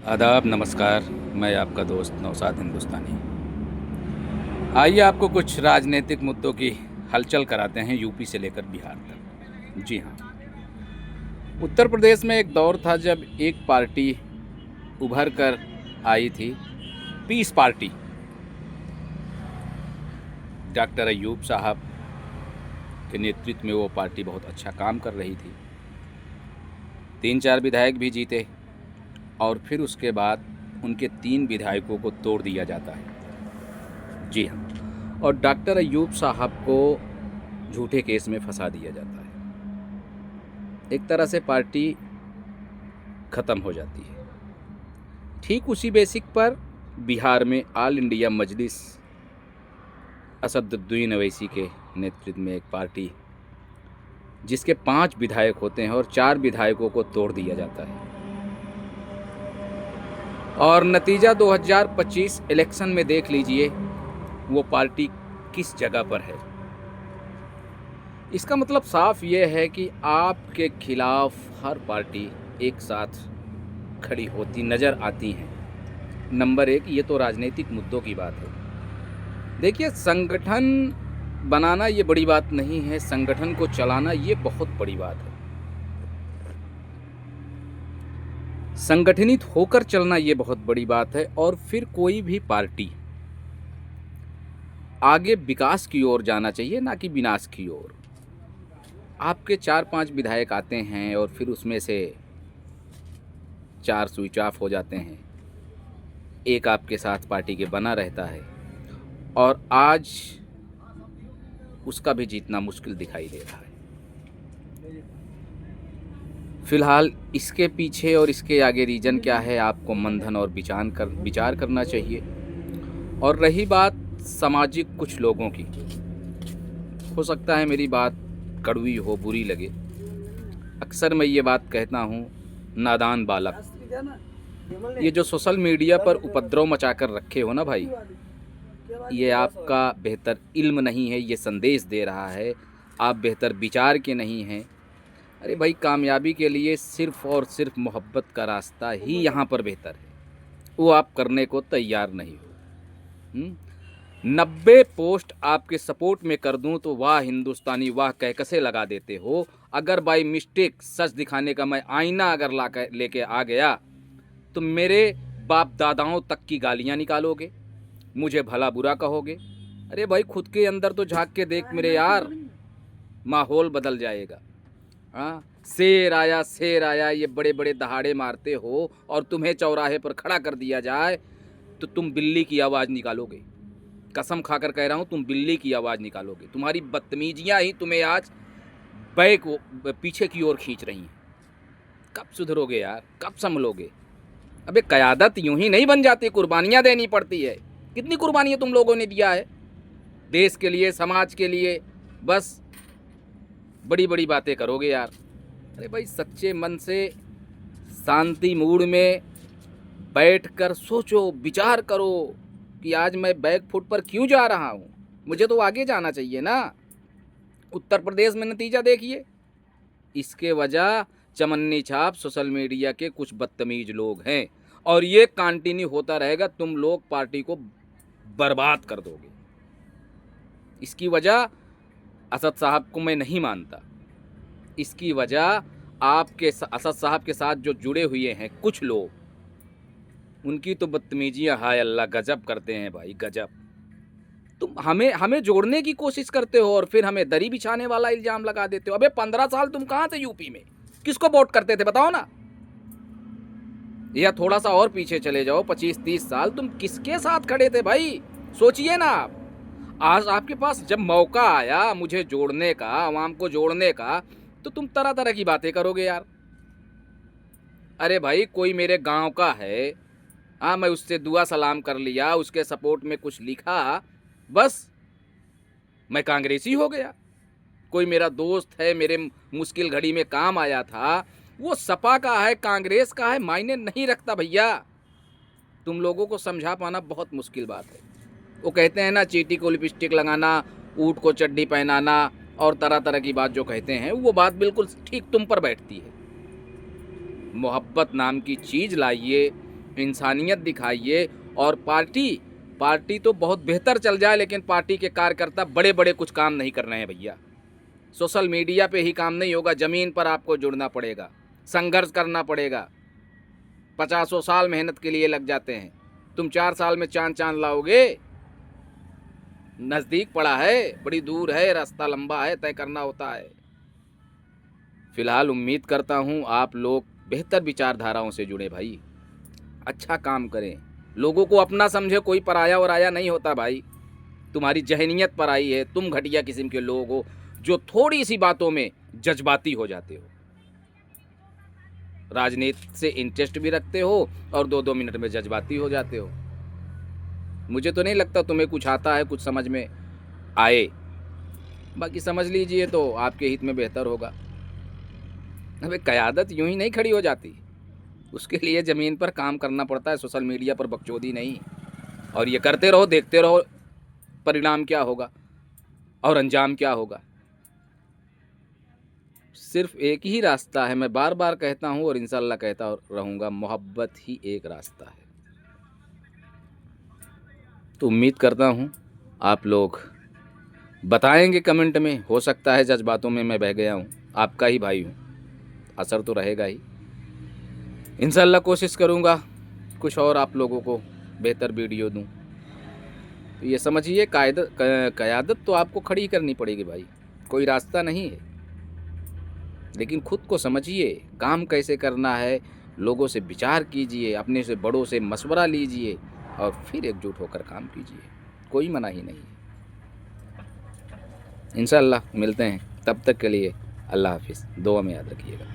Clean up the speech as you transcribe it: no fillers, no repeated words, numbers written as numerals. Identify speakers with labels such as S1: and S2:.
S1: आदाब, नमस्कार। मैं आपका दोस्त नौशाद हिंदुस्तानी। आइए आपको कुछ राजनीतिक मुद्दों की हलचल कराते हैं यूपी से लेकर बिहार तक। जी हाँ, उत्तर प्रदेश में एक दौर था जब एक पार्टी उभर कर आई थी, पीस पार्टी। डॉक्टर अय्यूब साहब के नेतृत्व में वो पार्टी बहुत अच्छा काम कर रही थी। 3-4 विधायक भी जीते और फिर उसके बाद उनके 3 विधायकों को तोड़ दिया जाता है। जी हाँ, और डॉक्टर अय्यूब साहब को झूठे केस में फंसा दिया जाता है। एक तरह से पार्टी ख़त्म हो जाती है। ठीक उसी बेसिक पर बिहार में ऑल इंडिया मजलिस असदुद्दीन ओवैसी के नेतृत्व में एक पार्टी जिसके 5 विधायक होते हैं और 4 विधायकों को तोड़ दिया जाता है। और नतीजा 2025 इलेक्शन में देख लीजिए वो पार्टी किस जगह पर है। इसका मतलब साफ ये है कि आपके खिलाफ हर पार्टी एक साथ खड़ी होती नज़र आती हैं। नंबर 1, ये तो राजनीतिक मुद्दों की बात है। देखिए, संगठन बनाना ये बड़ी बात नहीं है, संगठन को चलाना ये बहुत बड़ी बात है। संगठनित होकर चलना ये बहुत बड़ी बात है। और फिर कोई भी पार्टी आगे विकास की ओर जाना चाहिए, ना कि विनाश की ओर। आपके 4-5 विधायक आते हैं और फिर उसमें से 4 स्विच ऑफ हो जाते हैं, एक आपके साथ पार्टी के बना रहता है और आज उसका भी जीतना मुश्किल दिखाई दे रहा है। फिलहाल इसके पीछे और इसके आगे रीज़न क्या है, आपको मंथन और विचार करना चाहिए। और रही बात सामाजिक कुछ लोगों की, हो सकता है मेरी बात कड़वी हो, बुरी लगे। अक्सर मैं ये बात कहता हूँ, नादान बालक, ये जो सोशल मीडिया पर उपद्रव मचा कर रखे हो ना भाई, ये आपका बेहतर इल्म नहीं है, ये संदेश दे रहा है आप बेहतर विचार के नहीं हैं। अरे भाई, कामयाबी के लिए सिर्फ़ और सिर्फ मोहब्बत का रास्ता ही यहाँ पर बेहतर है, वो आप करने को तैयार नहीं हो। 90 पोस्ट आपके सपोर्ट में कर दूं तो वाह हिंदुस्तानी वाह कह कसे लगा देते हो। अगर बाई मिस्टेक सच दिखाने का मैं आईना अगर लेके आ गया तो मेरे बाप दादाओं तक की गालियाँ निकालोगे, मुझे भला बुरा कहोगे। अरे भाई, खुद के अंदर तो झांक के देख मेरे यार, माहौल बदल जाएगा। हाँ, शेर आया ये बड़े बड़े दहाड़े मारते हो और तुम्हें चौराहे पर खड़ा कर दिया जाए तो तुम बिल्ली की आवाज़ निकालोगे। कसम खाकर कह रहा हूँ, तुम बिल्ली की आवाज़ निकालोगे। तुम्हारी बदतमीजियाँ ही तुम्हें आज पीछे की ओर खींच रही हैं। कब सुधरोगे यार, कब संभलोगे? अबे, क़यादत यूं ही नहीं बन जाती, कुर्बानियाँ देनी पड़ती है। कितनी कुर्बानियाँ तुम लोगों ने दिया है देश के लिए, समाज के लिए। बस बड़ी बड़ी बातें करोगे यार। अरे भाई, सच्चे मन से शांति मूड में बैठकर सोचो, विचार करो कि आज मैं बैक फुट पर क्यों जा रहा हूँ। मुझे तो आगे जाना चाहिए ना। उत्तर प्रदेश में नतीजा देखिए। इसके वजह चमन्नी छाप सोशल मीडिया के कुछ बदतमीज लोग हैं और ये कंटिन्यू होता रहेगा। तुम लोग पार्टी को बर्बाद कर दोगे। इसकी वजह असद साहब को मैं नहीं मानता। इसकी वजह आपके असद साहब के साथ जो जुड़े हुए हैं कुछ लोग, उनकी तो बदतमीजियाँ हाय अल्लाह गजब करते हैं भाई, गजब। तुम हमें जोड़ने की कोशिश करते हो और फिर हमें दरी बिछाने वाला इल्ज़ाम लगा देते हो। अबे, 15 साल तुम कहाँ थे यूपी में? किसको वोट करते थे बताओ ना। या थोड़ा सा और पीछे चले जाओ, 25-30 साल तुम किसके साथ खड़े थे भाई? सोचिए ना आप। आज आपके पास जब मौका आया मुझे जोड़ने का, आवाम को जोड़ने का, तो तुम तरह तरह की बातें करोगे यार। अरे भाई, कोई मेरे गांव का है, हाँ, मैं उससे दुआ सलाम कर लिया, उसके सपोर्ट में कुछ लिखा, बस मैं कांग्रेसी हो गया। कोई मेरा दोस्त है, मेरे मुश्किल घड़ी में काम आया था, वो सपा का है, कांग्रेस का है, मायने नहीं रखता भैया। तुम लोगों को समझा पाना बहुत मुश्किल बात है। वो कहते हैं ना, चींटी को लिपस्टिक लगाना, ऊँट को चड्डी पहनाना और तरह तरह की बात जो कहते हैं, वो बात बिल्कुल ठीक तुम पर बैठती है। मोहब्बत नाम की चीज़ लाइए, इंसानियत दिखाइए। और पार्टी तो बहुत बेहतर चल जाए, लेकिन पार्टी के कार्यकर्ता बड़े बड़े कुछ काम नहीं कर रहे हैं भैया। सोशल मीडिया पे ही काम नहीं होगा, ज़मीन पर आपको जुड़ना पड़ेगा, संघर्ष करना पड़ेगा। 50 साल मेहनत के लिए लग जाते हैं, तुम 4 साल में चांद लाओगे? नज़दीक पड़ा है, बड़ी दूर है, रास्ता लंबा है, तय करना होता है। फिलहाल उम्मीद करता हूँ आप लोग बेहतर विचारधाराओं से जुड़े भाई, अच्छा काम करें, लोगों को अपना समझे, कोई पराया और आया नहीं होता भाई। तुम्हारी जहनीत पराई है, तुम घटिया किस्म के लोग हो जो थोड़ी सी बातों में जज्बाती हो जाते हो, राजनीति से इंटरेस्ट भी रखते हो और 2-2 मिनट में जज्बाती हो जाते हो। मुझे तो नहीं लगता तुम्हें कुछ आता है, कुछ समझ में आए। बाकी समझ लीजिए तो आपके हित में बेहतर होगा। अबे क़यादत यूं ही नहीं खड़ी हो जाती, उसके लिए ज़मीन पर काम करना पड़ता है, सोशल मीडिया पर बकचोदी नहीं। और ये करते रहो, देखते रहो परिणाम क्या होगा और अंजाम क्या होगा। सिर्फ एक ही रास्ता है, मैं बार बार कहता हूँ और इंशाल्लाह कहता रहूँगा, मोहब्बत ही एक रास्ता है। तो उम्मीद करता हूँ आप लोग बताएंगे कमेंट में, हो सकता है जज्बातों में मैं बह गया हूँ, आपका ही भाई हूँ, असर तो रहेगा ही। इंशाल्लाह कोशिश करूँगा कुछ और आप लोगों को बेहतर वीडियो दूँ। तो ये समझिए क़यादत तो आपको खड़ी करनी पड़ेगी भाई, कोई रास्ता नहीं है। लेकिन खुद को समझिए, काम कैसे करना है, लोगों से विचार कीजिए, अपने से बड़ों से मशवरा लीजिए और फिर एकजुट होकर काम कीजिए, कोई मनाही नहीं है। इंशाल्लाह मिलते हैं, तब तक के लिए अल्लाह हाफिज़, दुआ में याद रखिएगा।